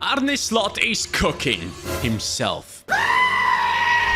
Arne Slot is cooking himself.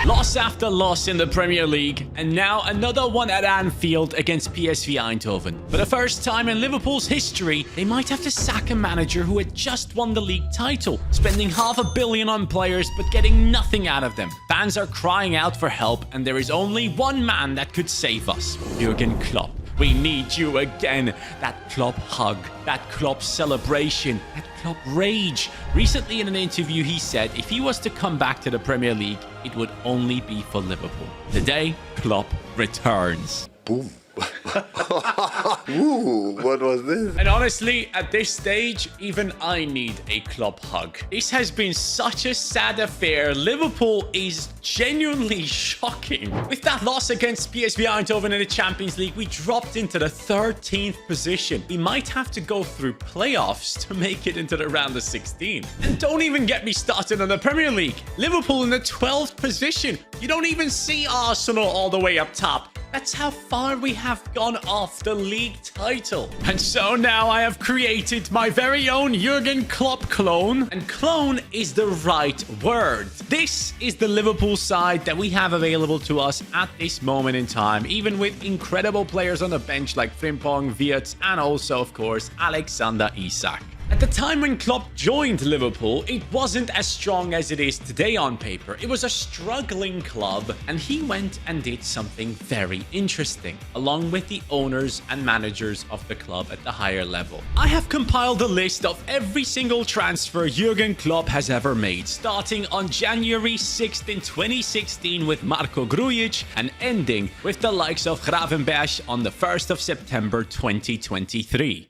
Loss after loss in the Premier League, and now another one at Anfield against PSV Eindhoven. For the first time in Liverpool's history, they might have to sack a manager who had just won the league title, spending $500 million on players but getting nothing out of them. Fans are crying out for help, and there is only one man that could save us: Jurgen Klopp. We need you again. That Klopp hug, that Klopp celebration, that Klopp rage. Recently in an interview, he said if he was to come back to the Premier League, it would only be for Liverpool. Today, Klopp returns. Boom. Ooh, what was this? And honestly, at this stage, even I need a Klopp hug. This has been such a sad affair. Liverpool is genuinely shocking. With that loss against PSV Eindhoven in the Champions League, we dropped into the 13th position. We might have to go through playoffs to make it into the round of 16. And don't even get me started on the Premier League. Liverpool in the 12th position. You don't even see Arsenal all the way up top. That's how far we have gone off the league title. And so now I have created my very own Jurgen Klopp clone. And clone is the right word. This is the Liverpool side that we have available to us at this moment in time, even with incredible players on the bench like Frimpong, Wirtz, and also, of course, Alexander Isak. At the time when Klopp joined Liverpool, it wasn't as strong as it is today on paper. It was a struggling club, and he went and did something very interesting, along with the owners and managers of the club at the higher level. I have compiled a list of every single transfer Jurgen Klopp has ever made, starting on January 6th in 2016 with Marko Grujic and ending with the likes of Gravenberch on the 1st of September 2023.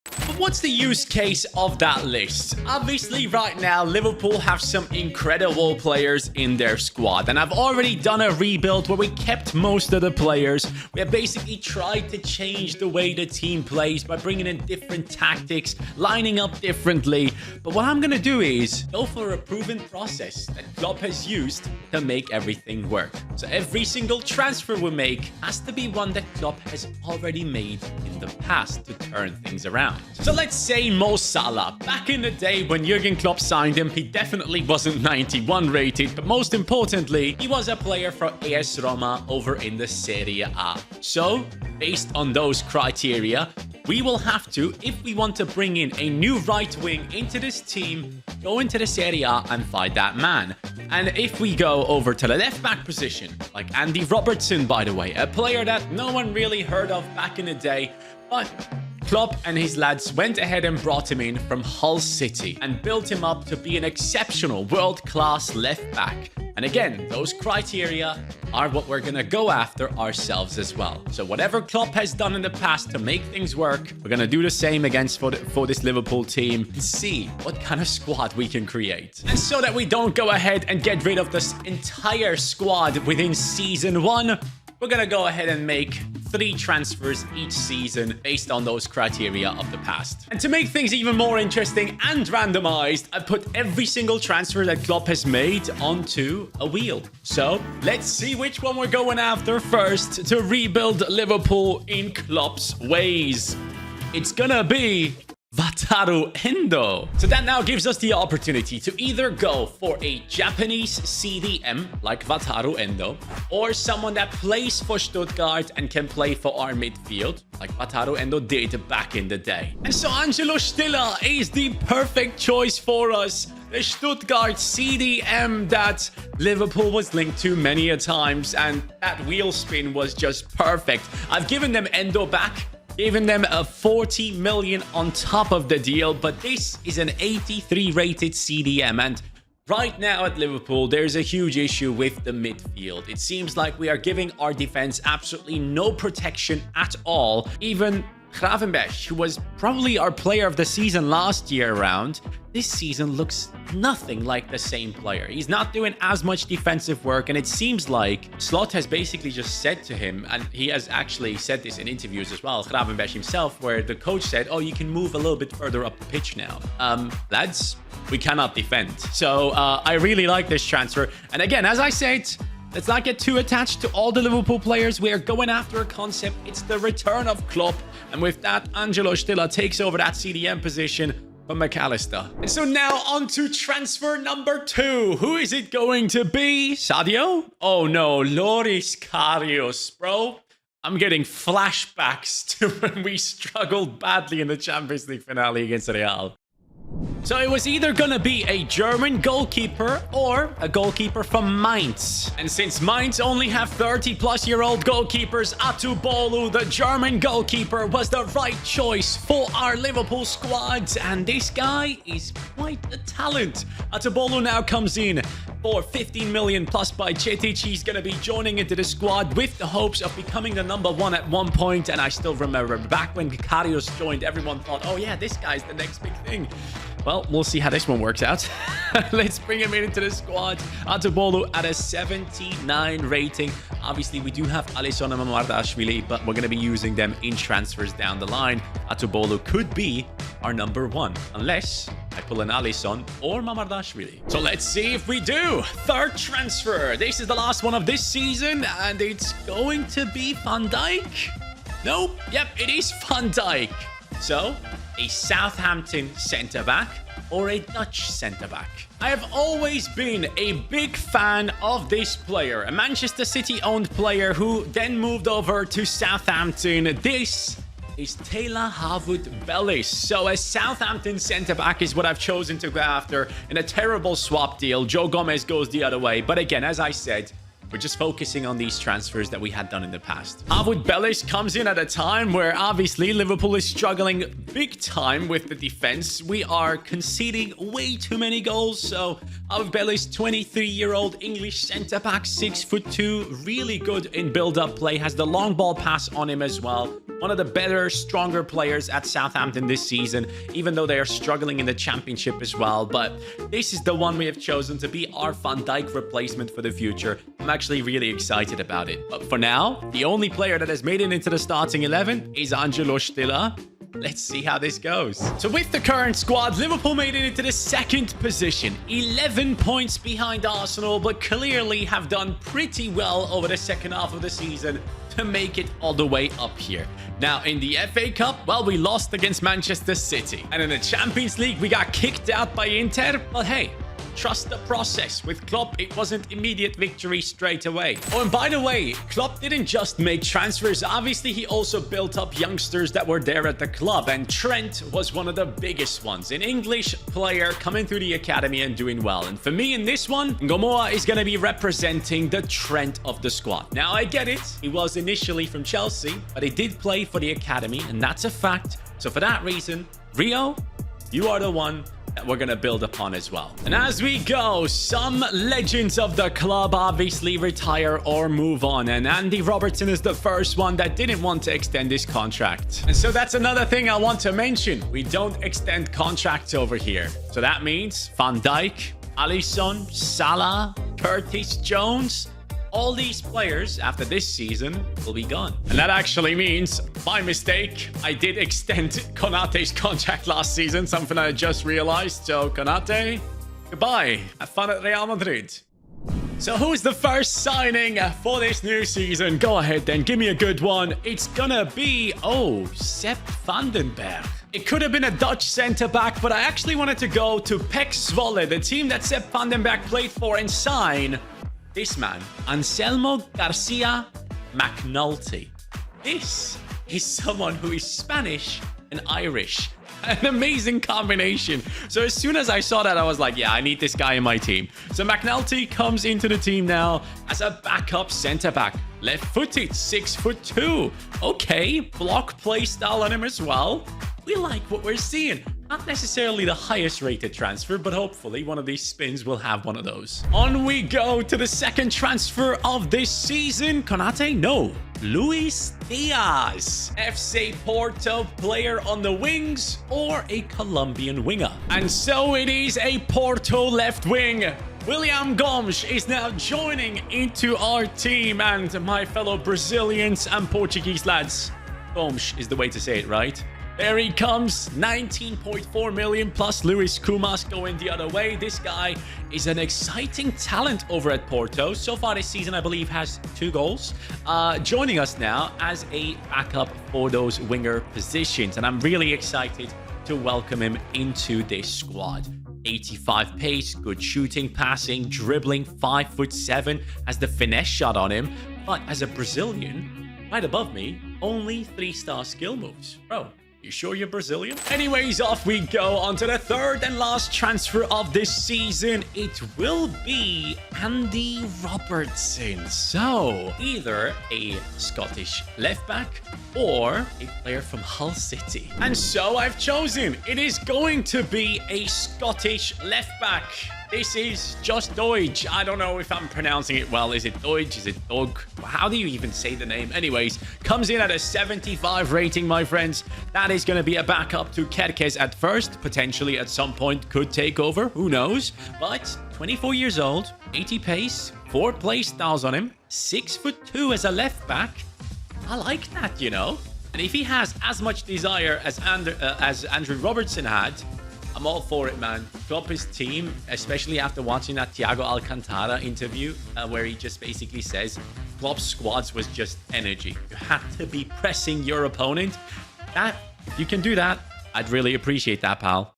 But what's the use case of that list? Obviously, right now, Liverpool have some incredible players in their squad. And I've already done a rebuild where we kept most of the players. We have basically tried to change the way the team plays by bringing in different tactics, lining up differently. But what I'm going to do is go for a proven process that Klopp has used to make everything work. So every single transfer we make has to be one that Klopp has already made in the past to turn things around. So let's say Mo Salah. Back in the day when Jurgen Klopp signed him, he definitely wasn't 91 rated, but most importantly, he was a player for AS Roma over in the Serie A. So, based on those criteria, we will have to, if we want to bring in a new right wing into this team, go into the Serie A and find that man. And if we go over to the left back position, like Andy Robertson, by the way, a player that no one really heard of back in the day, but Klopp and his lads went ahead and brought him in from Hull City and built him up to be an exceptional world-class left back. And again, those criteria are what we're going to go after ourselves as well. So whatever Klopp has done in the past to make things work, we're going to do the same against for this Liverpool team and see what kind of squad we can create. And so that we don't go ahead and get rid of this entire squad within season 1, we're going to go ahead and make 3 transfers each season based on those criteria of the past. And to make things even more interesting and randomized, I put every single transfer that Klopp has made onto a wheel. So let's see which one we're going after first to rebuild Liverpool in Klopp's ways. It's gonna be Wataru Endo. So that now gives us the opportunity to either go for a Japanese CDM like Wataru Endo, or someone that plays for Stuttgart and can play for our midfield like Wataru Endo did back in the day. And so Angelo Stiller is the perfect choice for us. The Stuttgart CDM that Liverpool was linked to many a times, and that wheel spin was just perfect. I've given them Endo back, giving them a 40 million on top of the deal, but this is an 83 rated CDM, and right now at Liverpool, there's a huge issue with the midfield. It seems like we are giving our defense absolutely no protection at all. Even Gravenberch, who was probably our player of the season last year around, this season looks nothing like the same player. He's not doing as much defensive work, and it seems like Slot has basically just said to him, and he has actually said this in interviews as well, Gravenberch himself, where the coach said, oh, you can move a little bit further up the pitch now. Lads, we cannot defend. So I really like this transfer. And again, as I said, let's not get too attached to all the Liverpool players. We are going after a concept. It's the return of Klopp. And with that, Angelo Stiller takes over that CDM position. from McAllister. And so now on to transfer number 2. Who is it going to be? Sadio? Oh no, Loris Karius, bro. I'm getting flashbacks to when we struggled badly in the Champions League finale against Real. So it was either gonna be a German goalkeeper or a goalkeeper from Mainz. And since Mainz only have 30-plus-year-old goalkeepers, Atubolu, the German goalkeeper, was the right choice for our Liverpool squad. And this guy is quite a talent. Atubolu now comes in for 15 million plus by Cetic. He's gonna be joining into the squad with the hopes of becoming the #1 at one point. And I still remember back when Karius joined, everyone thought, oh yeah, this guy's the next big thing. Well, we'll see how this one works out. Let's bring him into the squad. Atubolu at a 79 rating. Obviously, we do have Alisson and Mamardashvili, but we're going to be using them in transfers down the line. Atubolu could be our #1, unless I pull an Alisson or Mamardashvili. So let's see if we do. Third transfer. This is the last one of this season, and it's going to be Van Dijk. Nope. Yep, it is Van Dijk. So, a Southampton centre-back or a Dutch centre-back. I have always been a big fan of this player, a Manchester City-owned player who then moved over to Southampton. This is Taylor Harwood-Bellis. So a Southampton centre-back is what I've chosen to go after in a terrible swap deal. Joe Gomez goes the other way. But again, as I said, we're just focusing on these transfers that we had done in the past. Harwood-Bellis comes in at a time where obviously Liverpool is struggling big time with the defense. We are conceding way too many goals. So Harwood-Bellis, 23-year-old English centre-back, 6'2", really good in build-up play, has the long ball pass on him as well. One of the better, stronger players at Southampton this season, even though they are struggling in the championship as well. But this is the one we have chosen to be our Van Dijk replacement for the future. I'm actually really excited about it. But for now, the only player that has made it into the starting 11 is Angelo Stiller. Let's see how this goes. So with the current squad, Liverpool made it into the second position. 11 points behind Arsenal, but clearly have done pretty well over the second half of the season to make it all the way up here. Now, in the FA Cup, well, we lost against Manchester City. And in the Champions League, we got kicked out by Inter. But hey, trust the process. With Klopp, it wasn't immediate victory straight away. Oh, and by the way, Klopp didn't just make transfers. Obviously, he also built up youngsters that were there at the club. And Trent was one of the biggest ones. An English player coming through the academy and doing well. And for me in this one, Ngomoa is going to be representing the Trent of the squad. Now, I get it. He was initially from Chelsea, but he did play for the academy. And that's a fact. So for that reason, Rio, you are the one that we're going to build upon as well. And as we go, some legends of the club obviously retire or move on. And Andy Robertson is the first one that didn't want to extend his contract. And so that's another thing I want to mention. We don't extend contracts over here. So that means Van Dijk, Alisson, Salah, Curtis Jones, all these players after this season will be gone. And that actually means, by mistake, I did extend Konate's contract last season, something I just realized. So Konate, goodbye. Have fun at Real Madrid. So who is the first signing for this new season? Go ahead then, give me a good one. It's gonna be, oh, Sepp van den Berg. It could have been a Dutch centre-back, but I actually wanted to go to PEC Zwolle, the team that Sepp van den Berg played for, and sign this man, Anselmo Garcia McNulty. This is someone who is Spanish and Irish. An amazing combination. So as soon as I saw that, I was like, yeah, I need this guy in my team. So McNulty comes into the team now as a backup centre-back. Left-footed, 6'2". Okay, block play style on him as well. We like what we're seeing. Not necessarily the highest rated transfer, but hopefully one of these spins will have one of those. On we go to the second transfer of this season. Konate? No. Luis Diaz. FC Porto player on the wings or a Colombian winger. And so it is a Porto left wing. William Gomes is now joining into our team, and my fellow Brazilians and Portuguese lads. Gomes is the way to say it, right? There he comes, 19.4 million plus Luis Kumas going the other way. This guy is an exciting talent over at Porto. So far this season, I believe, has 2 goals. Joining us now as a backup for those winger positions. And I'm really excited to welcome him into this squad. 85 pace, good shooting, passing, dribbling, 5'7", has the finesse shot on him. But as a Brazilian, right above me, only 3-star skill moves. Bro, you sure you're Brazilian? Anyways, off we go on to the third and last transfer of this season. It will be Andy Robertson. So, either a Scottish left back or a player from Hull City. And so I've chosen. It is going to be a Scottish left back. This is just Deutsch. I don't know if I'm pronouncing it well. Is it Deutsch? Is it Dog? How do you even say the name? Anyways, comes in at a 75 rating, my friends. That is going to be a backup to Kerkez at first. Potentially at some point could take over. Who knows? But 24 years old, 80 pace, 4 play styles on him, 6'2" as a left back. I like that, you know? And if he has as much desire as Andrew Robertson had, I'm all for it, man. Klopp's team, especially after watching that Thiago Alcantara interview, where he just basically says Klopp's squads was just energy. You had to be pressing your opponent. That, you can do that. I'd really appreciate that, pal.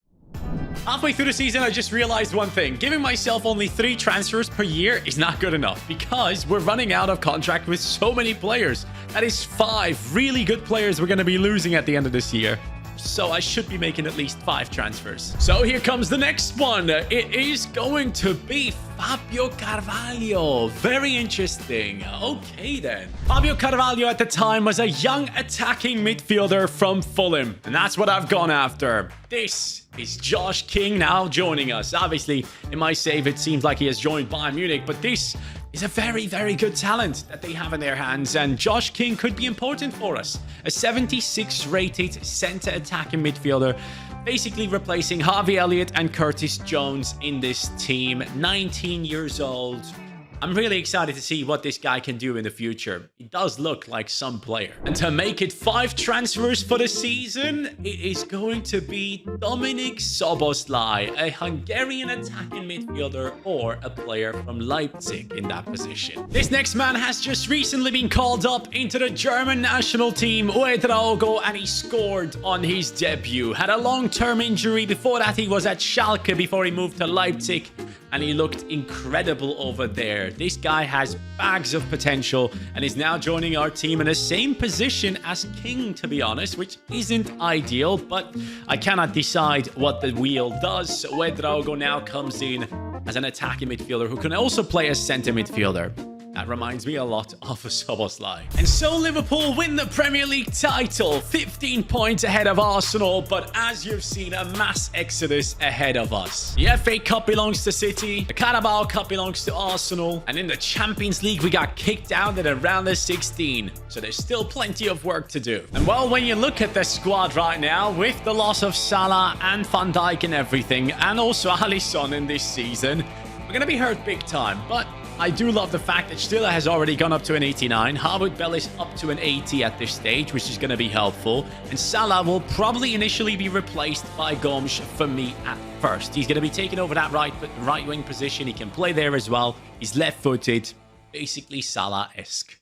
Halfway through the season, I just realized one thing. Giving myself only 3 transfers per year is not good enough because we're running out of contract with so many players. That is 5 really good players we're going to be losing at the end of this year. So I should be making at least 5 transfers. So here comes the next one. It is going to be Fabio Carvalho. Very interesting. Okay then. Fabio Carvalho at the time was a young attacking midfielder from Fulham. And that's what I've gone after. This is Josh King now joining us. Obviously, in my save, it seems like he has joined Bayern Munich. But this is a very, very good talent that they have in their hands. And Josh King could be important for us. A 76 rated center attacking midfielder. Basically replacing Harvey Elliott and Curtis Jones in this team. 19 years old. I'm really excited to see what this guy can do in the future. He does look like some player. And to make it 5 transfers for the season, it is going to be Dominik Szoboszlai, a Hungarian attacking midfielder or a player from Leipzig in that position. This next man has just recently been called up into the German national team, Ouedraogo, and he scored on his debut. Had a long-term injury. Before that, he was at Schalke before he moved to Leipzig. And he looked incredible over there. This guy has bags of potential and is now joining our team in the same position as King, to be honest, which isn't ideal, but I cannot decide what the wheel does. So Ouedraogo now comes in as an attacking midfielder who can also play as center midfielder. That reminds me a lot of a Szoboszlai. And so Liverpool win the Premier League title, 15 points ahead of Arsenal, but as you've seen, a mass exodus ahead of us. The FA Cup belongs to City, the Carabao Cup belongs to Arsenal, and in the Champions League, we got kicked out at around the 16, so there's still plenty of work to do. And well, when you look at the squad right now, with the loss of Salah and Van Dijk and everything, and also Alisson in this season, we're going to be hurt big time, but I do love the fact that Stiller has already gone up to an 89. Harwood Bell is up to an 80 at this stage, which is going to be helpful. And Salah will probably initially be replaced by Gomes for me at first. He's going to be taking over that right wing position. He can play there as well. He's left-footed, basically Salah-esque.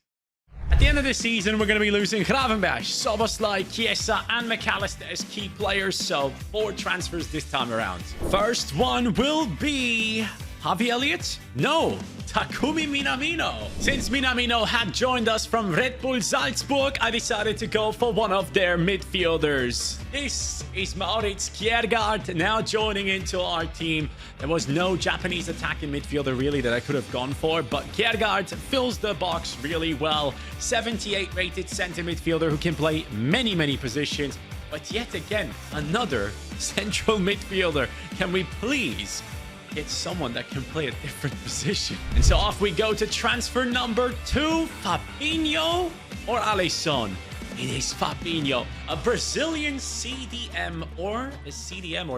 At the end of the season, we're going to be losing Gravenberch, Szoboszlai, Chiesa, and McAllister as key players. So 4 transfers this time around. First one will be Harvey Elliott? No, Takumi Minamino. Since Minamino had joined us from Red Bull Salzburg, I decided to go for one of their midfielders. This is Maurits Kjærgaard now joining into our team. There was no Japanese attacking midfielder really that I could have gone for, but Kjærgaard fills the box really well. 78 rated center midfielder who can play many, many positions. But yet again, another central midfielder. Can we please get someone that can play a different position? And so off we go to transfer number 2, Fabinho or Alisson. It is Fabinho, a Brazilian CDM or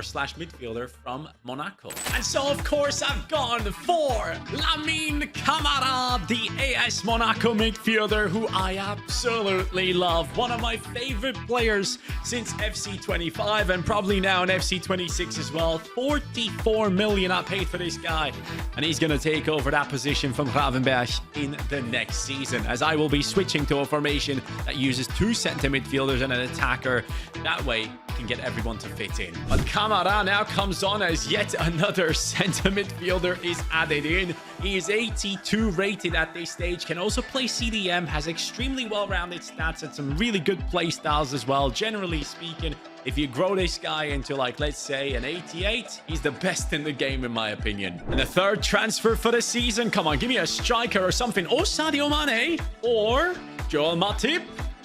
slash midfielder from Monaco. And so, of course, I've gone for Lamine Camara, the AS Monaco midfielder who I absolutely love. One of my favorite players since FC 25 and probably now in FC 26 as well. 44 million I paid for this guy. And he's going to take over that position from Gravenberch in the next season, as I will be switching to a formation that uses 2 center midfielders and an attacker. That way, can get everyone to fit in. But Kamara now comes on as yet another center midfielder is added in. He is 82 rated at this stage, can also play CDM, has extremely well-rounded stats and some really good play styles as well. Generally speaking, if you grow this guy into, like, let's say an 88, he's the best in the game in my opinion. And the third transfer for the season, come on, give me a striker or something. Or Sadio Mane, or Joel Matip.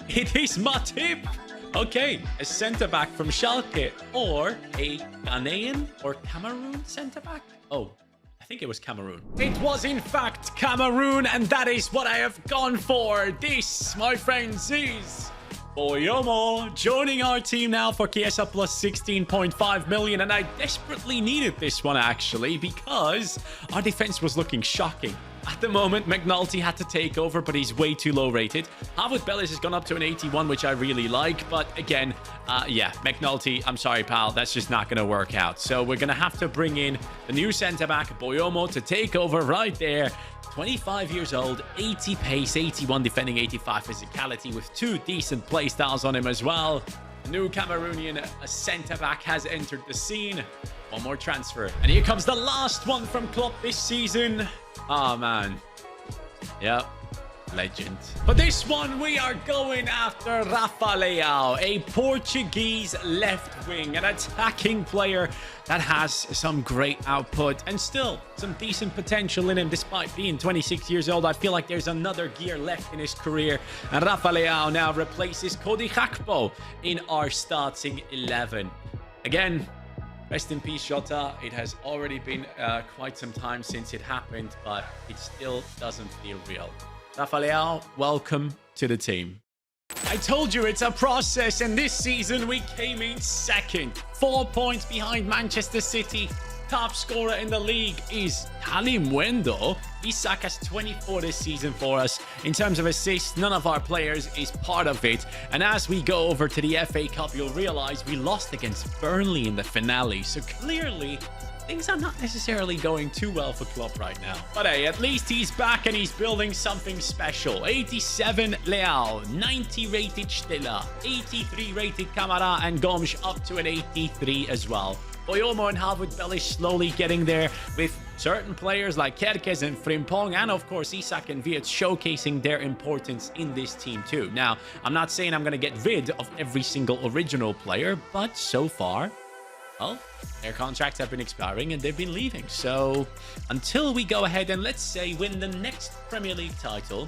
It is Matip. Okay, a centre-back from Schalke, or a Ghanaian or Cameroon centre-back. Oh, I think it was Cameroon. It was in fact Cameroon, and that is what I have gone for. This, my friends, is Boyomo joining our team now for Chiesa plus 16.5 million. And I desperately needed this one, actually, because our defense was looking shocking. At the moment, McNulty had to take over, but he's way too low rated. Harvard Bellis has gone up to an 81, which I really like. But again, yeah, McNulty, I'm sorry, pal, that's just not going to work out. So we're going to have to bring in the new centre-back, Boyomo, to take over right there. 25 years old, 80 pace, 81 defending, 85 physicality, with 2 decent play styles on him as well. The new Cameroonian centre-back has entered the scene. One more transfer. And here comes the last one from Klopp this season. Oh, man. Yep. Legend. For this one, we are going after Rafa Leao, a Portuguese left wing, an attacking player that has some great output and still some decent potential in him despite being 26 years old. I feel like there's another gear left in his career, and Rafa Leao now replaces Cody Gakpo in our starting 11. Again, rest in peace, Jota. It has already been quite some time since it happened, but it still doesn't feel real. Rafa Leao, welcome to the team. I told you it's a process, and this season we came in second. 4 points behind Manchester City. Top scorer in the league is Kalimundo. Isak has 24 this season for us. In terms of assists, none of our players is part of it. And as we go over to the FA Cup, you'll realize we lost against Burnley in the finale. So clearly, things are not necessarily going too well for Klopp right now. But hey, at least he's back and he's building something special. 87 Leao, 90 rated Stella, 83 rated Kamara, and Gomes up to an 83 as well. Boyomo and Harvard Bellis slowly getting there, with certain players like Kerkez and Frimpong, and of course Isak and Viet showcasing their importance in this team too. Now, I'm not saying I'm going to get rid of every single original player, but so far, well, their contracts have been expiring and they've been leaving. So until we go ahead and, let's say, win the next Premier League title,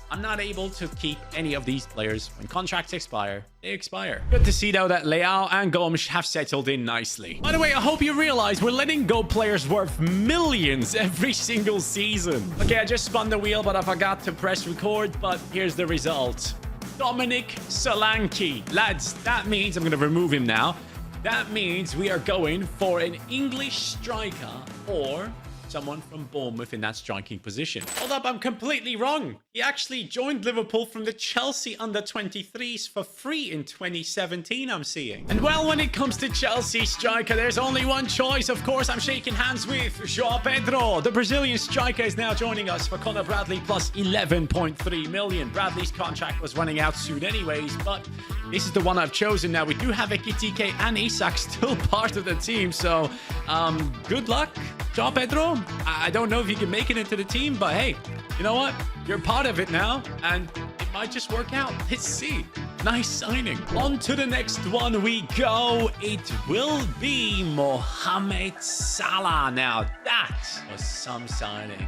I'm not able to keep any of these players. When contracts expire, they expire. Good to see, though, that Leao and Gomes have settled in nicely. By the way, I hope you realize we're letting go players worth millions every single season. Okay, I just spun the wheel, but I forgot to press record. But here's the result. Dominic Solanke. Lads, that means I'm going to remove him now. That means we are going for an English striker or someone from Bournemouth in that striking position. Hold up, I'm completely wrong. He actually joined Liverpool from the Chelsea under-23s for free in 2017, I'm seeing. And well, when it comes to Chelsea striker, there's only one choice. Of course, I'm shaking hands with João Pedro. The Brazilian striker is now joining us for Conor Bradley plus 11.3 million. Bradley's contract was running out soon anyways, but this is the one I've chosen now. We do have Ekitike and Isak still part of the team, so good luck, João Pedro. I don't know if you can make it into the team, but hey, you know what? You're part of it now, and it might just work out. Let's see. Nice signing. On to the next one we go. It will be Mohamed Salah. Now, that was some signing.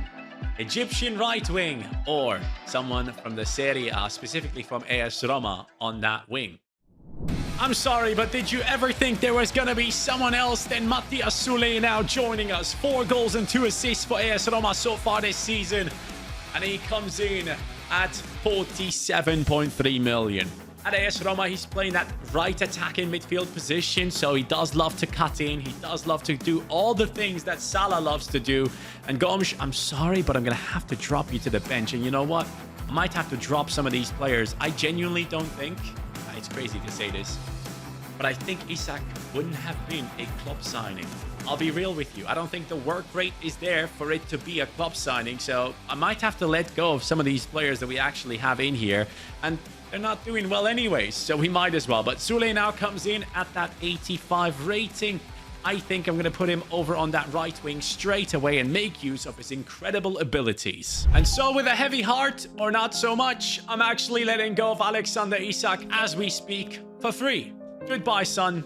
Egyptian right wing, or someone from the Serie A, specifically from AS Roma, on that wing. I'm sorry, but did you ever think there was going to be someone else than Matthias Sule now joining us? 4 goals and 2 assists for AS Roma so far this season. And he comes in at 47.3 million. At AS Roma, he's playing that right attacking midfield position, so he does love to cut in. He does love to do all the things that Salah loves to do. And Gomes, I'm sorry, but I'm going to have to drop you to the bench. And you know what? I might have to drop some of these players. I genuinely don't think... It's crazy to say this, but I think Isak wouldn't have been a Klopp signing I'll be real with you. I don't think the work rate is there for it to be a club signing. So I might have to let go of some of these players that we actually have in here. And they're not doing well anyways, so we might as well. But Sule now comes in at that 85 rating. I think I'm going to put him over on that right wing straight away and make use of his incredible abilities. And so with a heavy heart, or not so much, I'm actually letting go of Alexander Isak as we speak for free. Goodbye, son.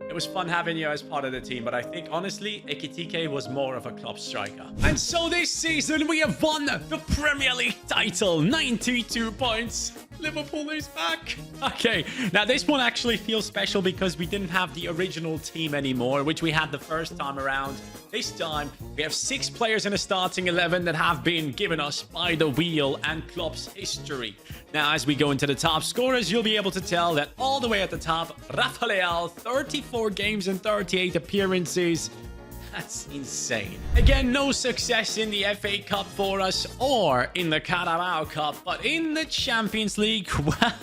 It was fun having you as part of the team, but I think, honestly, Ekitike was more of a Klopp striker. And so this season, we have won the Premier League title. 92 points. Liverpool is back. Okay, now this one actually feels special because we didn't have the original team anymore, which we had the first time around. This time, we have 6 players in a starting 11 that have been given us by the wheel and Klopp's history. Now, as we go into the top scorers, you'll be able to tell that all the way at the top, Rafa Leal, 34 games and 38 appearances. That's insane. Again, no success in the FA Cup for us or in the Carabao Cup, but in the Champions League,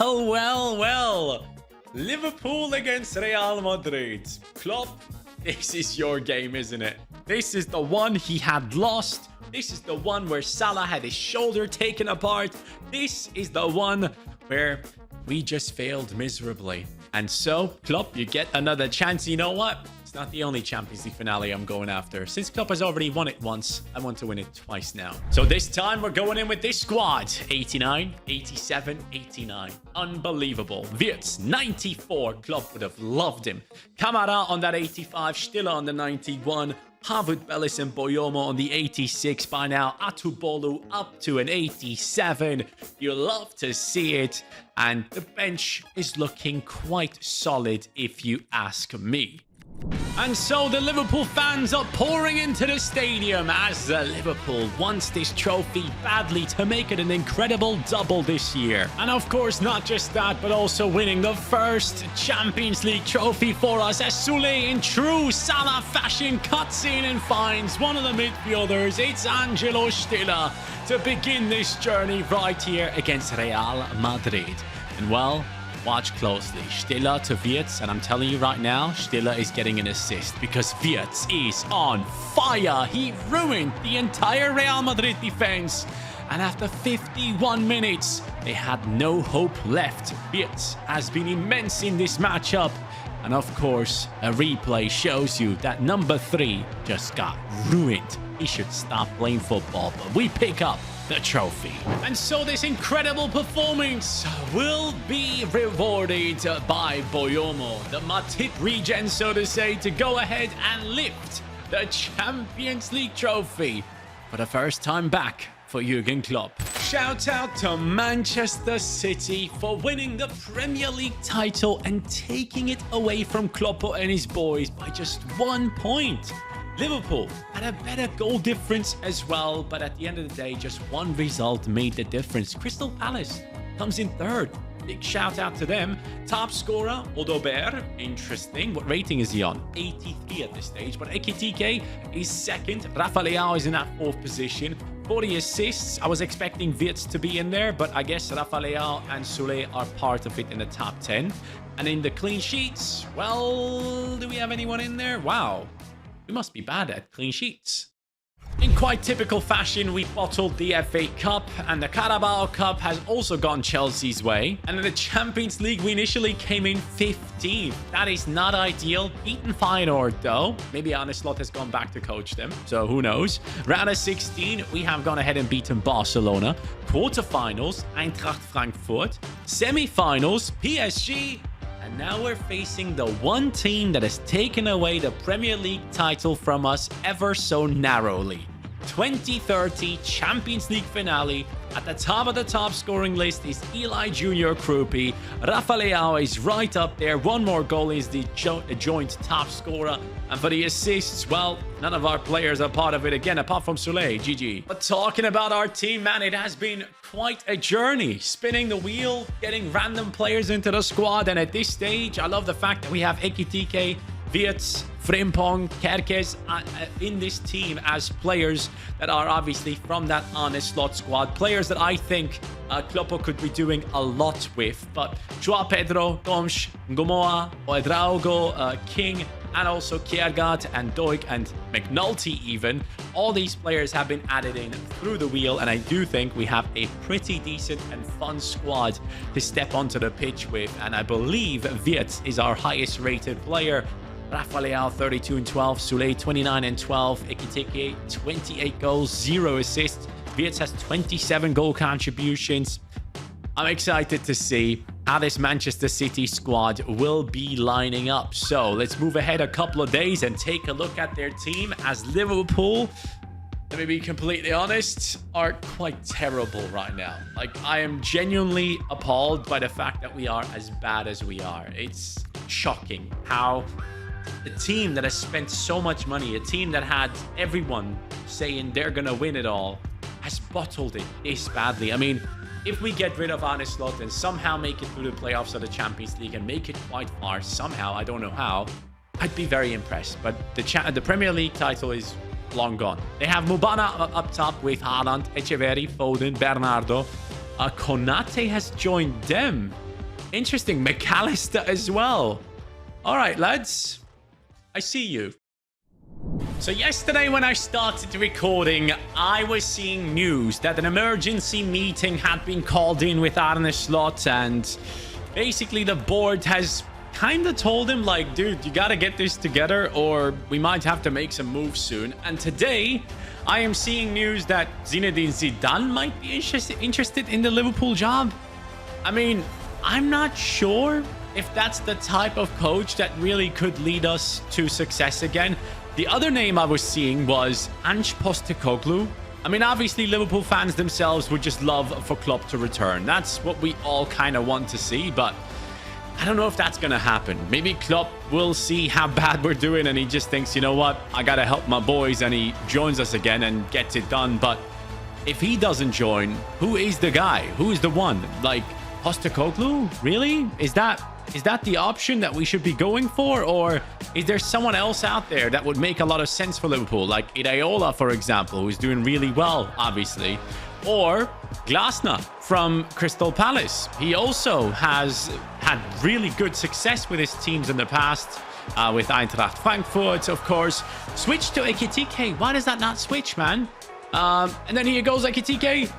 well. Liverpool against Real Madrid. Klopp, this is your game, isn't it? This is the one he had lost. This is the one where Salah had his shoulder taken apart. This is the one where we just failed miserably. And so, Klopp, you get another chance. You know what? It's not the only Champions League finale I'm going after. Since Klopp has already won it once, I want to win it twice now. So this time, we're going in with this squad. 89, 87, 89. Unbelievable. Wirtz, 94. Klopp would have loved him. Kamara on that 85. Stiller on the 91. Harvard, Bellis, and Boyomo on the 86 by now. Atubolu up to an 87. You love to see it. And the bench is looking quite solid if you ask me. And so the Liverpool fans are pouring into the stadium as Liverpool wants this trophy badly to make it an incredible double this year. And of course, not just that, but also winning the first Champions League trophy for us as Sule in true Salah fashion cuts in and finds one of the midfielders. It's Angelo Stiller to begin this journey right here against Real Madrid. And well, watch closely. Stiller to Wirtz, and I'm telling you right now, Stiller is getting an assist because Wirtz is on fire. He ruined the entire Real Madrid defense. And after 51 minutes, they had no hope left. Wirtz has been immense in this matchup. And of course, a replay shows you that number 3 just got ruined. He should stop playing football, but we pick up the trophy. And so this incredible performance will be rewarded by Boyomo, the Matip regen, so to say, to go ahead and lift the Champions League trophy for the first time back for Jurgen Klopp. Shout out to Manchester City for winning the Premier League title and taking it away from Klopp and his boys by just 1 point. Liverpool had a better goal difference as well, but at the end of the day, just one result made the difference. Crystal Palace comes in 3rd. Big shout out to them. Top scorer, Odobert. Interesting. What rating is he on? 83 at this stage. But Ekitike is 2nd. Rafa Leal is in that 4th position. 40 assists. I was expecting Wirtz to be in there, but I guess Rafa Leal and Sule are part of it in the top 10. And in the clean sheets, well, do we have anyone in there? Wow. We must be bad at clean sheets. In quite typical fashion, we bottled the FA Cup, and the Carabao Cup has also gone Chelsea's way. And in the Champions League, we initially came in 15th. That is not ideal. Beaten Feyenoord, though. Maybe Arne Slot has gone back to coach them, so who knows. Round of 16, we have gone ahead and beaten Barcelona. Quarterfinals, Eintracht Frankfurt. Semi-finals, PSG. And now we're facing the one team that has taken away the Premier League title from us ever so narrowly. 2030 Champions League finale. At the top of the top scoring list is Eli Junior Krupi. Rafa Leao is right up there. One more goal is the joint top scorer. And for the assists, well, none of our players are part of it again, apart from Soulé. GG. But talking about our team, man, it has been quite a journey. Spinning the wheel, getting random players into the squad. And at this stage, I love the fact that we have Ekitike, Wirtz, Frimpong, Kerkez in this team as players that are obviously from that Arne Slot squad. Players that I think Klopp could be doing a lot with. But Joao Pedro, Gomes, Gomoa, Ouedraogo, King, and also Kjærgaard and Doig and McNulty even. All these players have been added in through the wheel, and I do think we have a pretty decent and fun squad to step onto the pitch with. And I believe Wirtz is our highest rated player. Rafael 32 and 12, Sule 29 and 12, Ekitike 28 goals, 0 assists. Wirtz has 27 goal contributions. I'm excited to see how this Manchester City squad will be lining up. So let's move ahead a couple of days and take a look at their team, as Liverpool, let me be completely honest, are quite terrible right now. Like, I am genuinely appalled by the fact that we are as bad as we are. It's shocking how the team that has spent so much money, a team that had everyone saying they're going to win it all, has bottled it this badly. I mean, if we get rid of Arne Slot and somehow make it through the playoffs of the Champions League and make it quite far somehow, I don't know how, I'd be very impressed. But the Premier League title is long gone. They have Mubana up top with Haaland, Echeverri, Foden, Bernardo. Konate has joined them. Interesting. McAllister as well. All right, lads. I see you. So yesterday when I started recording, I was seeing news that an emergency meeting had been called in with Arne Slot, and basically the board has kind of told him, like, dude, you got to get this together or we might have to make some moves soon. And today I am seeing news that Zinedine Zidane might be interested in the Liverpool job. I mean, I'm not sure if that's the type of coach that really could lead us to success again. The other name I was seeing was Ange Postecoglou. I mean, obviously, Liverpool fans themselves would just love for Klopp to return. That's what we all kind of want to see, but I don't know if that's going to happen. Maybe Klopp will see how bad we're doing and he just thinks, you know what, I got to help my boys, and he joins us again and gets it done. But if he doesn't join, who is the guy? Who is the one? Like, Postecoglou? Really? Is that the option that we should be going for? Or is there someone else out there that would make a lot of sense for Liverpool? Like Iraola, for example, who's doing really well, obviously. Or Glasner from Crystal Palace. He also has had really good success with his teams in the past. With Eintracht Frankfurt, of course. Switch to Ekitike. Why does that not switch, man? And then here goes Ekitike.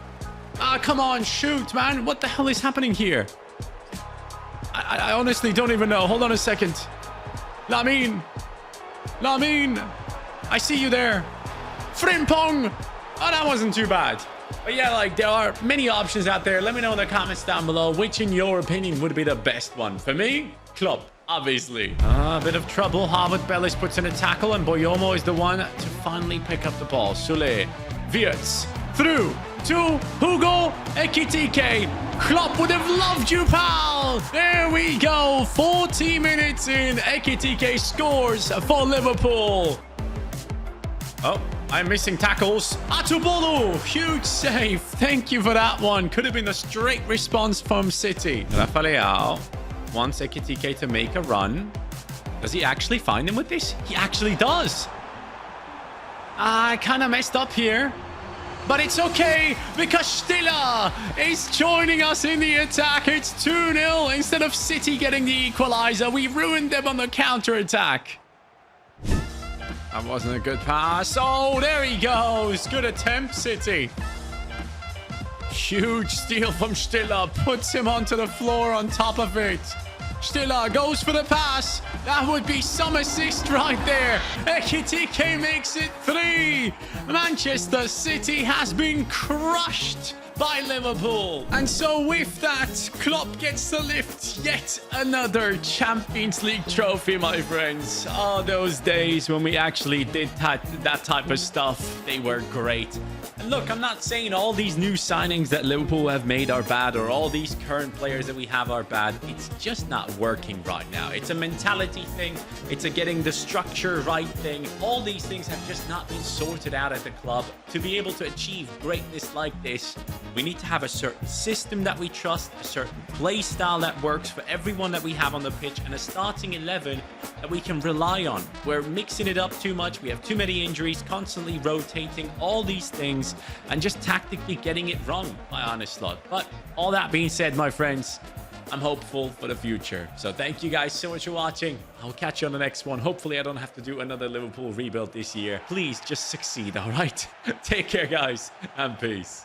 Come on, shoot, man. What the hell is happening here? I honestly don't even know. Hold on a second. Lamine. I see you there. Frimpong. Oh, that wasn't too bad. But yeah, like, there are many options out there. Let me know in the comments down below which, in your opinion, would be the best one. For me, Klopp, obviously. A bit of trouble. Harvard Bellis puts in a tackle, and Boyomo is the one to finally pick up the ball. Sule. Wirtz. Through to Hugo Ekitike. Klopp would have loved you, pal. There we go. 40 minutes in. Ekitike scores for Liverpool. Oh, I'm missing tackles. Atubolu. Huge save. Thank you for that one. Could have been a straight response from City. Rafael wants Ekitike to make a run. Does he actually find him with this? He actually does. I kind of messed up here. But it's okay, because Stiller is joining us in the attack. It's 2-0. Instead of City getting the equalizer, we ruined them on the counter-attack. That wasn't a good pass. Oh, there he goes. Good attempt, City. Huge steal from Stiller. Puts him onto the floor on top of it. Stiller goes for the pass. That would be some assist right there. Ekitike makes it 3. Manchester City has been crushed by Liverpool. And so with that, Klopp gets to lift yet another Champions League trophy, my friends. Oh, those days when we actually did that type of stuff, they were great. And look, I'm not saying all these new signings that Liverpool have made are bad, or all these current players that we have are bad. It's just not working right now. It's a mentality thing. It's a getting the structure right thing. All these things have just not been sorted out at the club. To be able to achieve greatness like this, we need to have a certain system that we trust, a certain play style that works for everyone that we have on the pitch, and a starting 11 that we can rely on. We're mixing it up too much. We have too many injuries, constantly rotating, all these things, and just tactically getting it wrong by Arne Slot. But all that being said, my friends, I'm hopeful for the future. So thank you guys so much for watching. I'll catch you on the next one. Hopefully I don't have to do another Liverpool rebuild this year. Please just succeed, all right? Take care, guys, and peace.